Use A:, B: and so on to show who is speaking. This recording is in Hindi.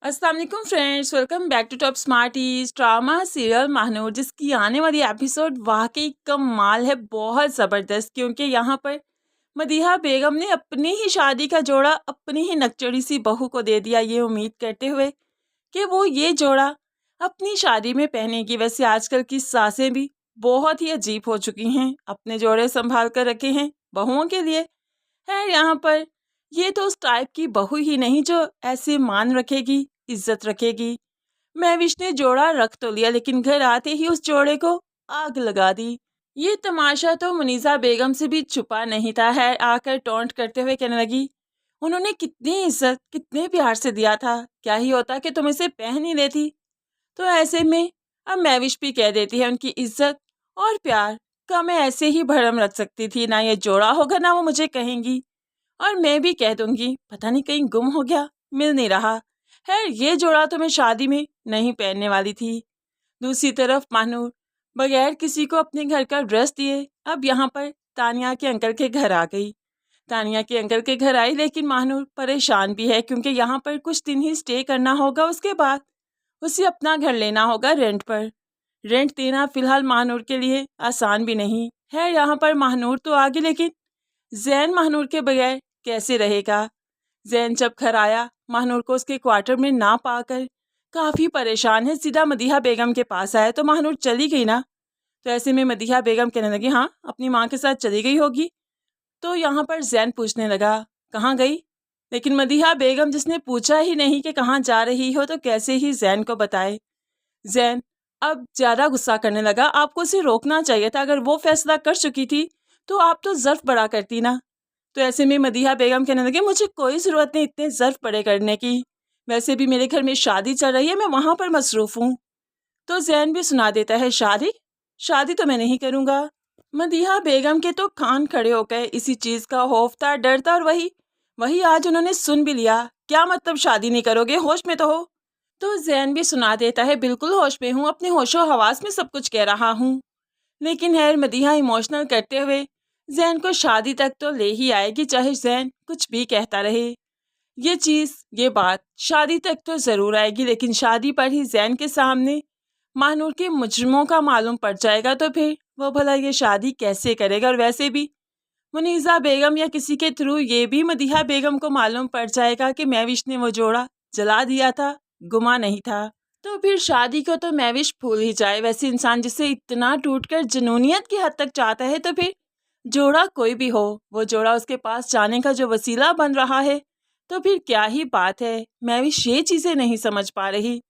A: अस्सलाम वालेकुम friends, welcome back to top smarties. Drama serial Mahanoor जिसकी आने वाली एपिसोड वाकई कमाल है, बहुत ज़बरदस्त। क्योंकि यहाँ पर मदीहा बेगम ने अपनी ही शादी का जोड़ा अपनी ही नकचड़ी सी बहू को दे दिया, ये उम्मीद करते हुए कि वो ये जोड़ा अपनी शादी में पहनेगी। वैसे आजकल की सासें भी बहुत ही अजीब हो चुकी हैं, अपने जोड़े संभाल कर रखे हैं बहुओं के लिए। है यहाँ पर ये तो उस टाइप की बहू ही नहीं जो ऐसे मान रखेगी, इज्जत रखेगी। महविश ने जोड़ा रख तो लिया, लेकिन घर आते ही उस जोड़े को आग लगा दी। ये तमाशा तो मुनीसा बेगम से भी छुपा नहीं था। है आकर टोंट करते हुए कहने लगी, उन्होंने कितनी इज्जत कितने प्यार से दिया था, क्या ही होता कि तुम इसे पहन ही लेती। तो ऐसे में अब महविश भी कह देती है उनकी इज्जत और प्यार का मैं ऐसे ही भरम रख सकती थी, ना ये जोड़ा होगा ना वो मुझे कहेंगी, और मैं भी कह दूंगी पता नहीं कहीं गुम हो गया, मिल नहीं रहा है। ये जोड़ा तो मैं शादी में नहीं पहनने वाली थी। दूसरी तरफ मानूर बगैर किसी को अपने घर का ड्रेस दिए अब यहाँ पर तानिया के अंकल के घर आ गई। तानिया के अंकल के घर आई, लेकिन मानूर परेशान भी है क्योंकि यहाँ पर कुछ दिन ही स्टे करना होगा, उसके बाद उसे अपना घर लेना होगा रेंट पर। रेंट देना फिलहाल महानूर के लिए आसान भी नहीं है। यहाँ पर महानूर तो आ गई, लेकिन जैन महानूर के बगैर कैसे रहेगा। जैन जब घर आया महानूर को उसके क्वार्टर में ना पाकर काफ़ी परेशान है, सीधा मदीहा बेगम के पास आया। तो महानूर चली गई ना, तो ऐसे में मदीहा बेगम कहने लगी हाँ अपनी माँ के साथ चली गई होगी। तो यहाँ पर जैन पूछने लगा कहाँ गई, लेकिन मदीहा बेगम जिसने पूछा ही नहीं कि कहाँ जा रही हो तो कैसे ही जैन को बताए। जैन अब ज़्यादा गुस्सा करने लगा, आपको उसे रोकना चाहिए था, अगर वो फैसला कर चुकी थी तो आप तो ज़र्फ बड़ा करती ना। तो ऐसे में मदीहा बेगम कहने लगे मुझे कोई ज़रूरत नहीं इतने ज़र्फ बड़े करने की, वैसे भी मेरे घर में शादी चल रही है, मैं वहाँ पर मसरूफ़ हूँ। तो जैन भी सुना देता है शादी शादी तो मैं नहीं करूँगा। मदीहा बेगम के तो कान खड़े हो गए, इसी चीज़ का खौफ था, डर था, और वही वही आज उन्होंने सुन भी लिया। क्या मतलब शादी नहीं करोगे, होश में तो हो। तो जैन भी सुना देता है बिल्कुल होश में हूँ, अपने होशो हवास में सब कुछ कह रहा हूँ। लेकिन है मदीहा इमोशनल करते हुए जैन को शादी तक तो ले ही आएगी, चाहे जैन कुछ भी कहता रहे। ये चीज़ ये बात शादी तक तो ज़रूर आएगी, लेकिन शादी पर ही जैन के सामने महानूर के मुजरिमों का मालूम पड़ जाएगा तो फिर वो भला ये शादी कैसे करेगा। और वैसे भी मुनीसा बेगम या किसी के थ्रू ये भी मदीहा बेगम को मालूम पड़ जाएगा कि महविश ने वो जोड़ा जला दिया था, गुमा नहीं था। तो फिर शादी को तो महविश भूल ही जाए। वैसे इंसान जिसे इतना टूटकर जुनूनियत की हद तक चाहता है, तो फिर जोड़ा कोई भी हो, वो जोड़ा उसके पास जाने का जो वसीला बन रहा है, तो फिर क्या ही बात है। महविश ये चीज़ें नहीं समझ पा रही।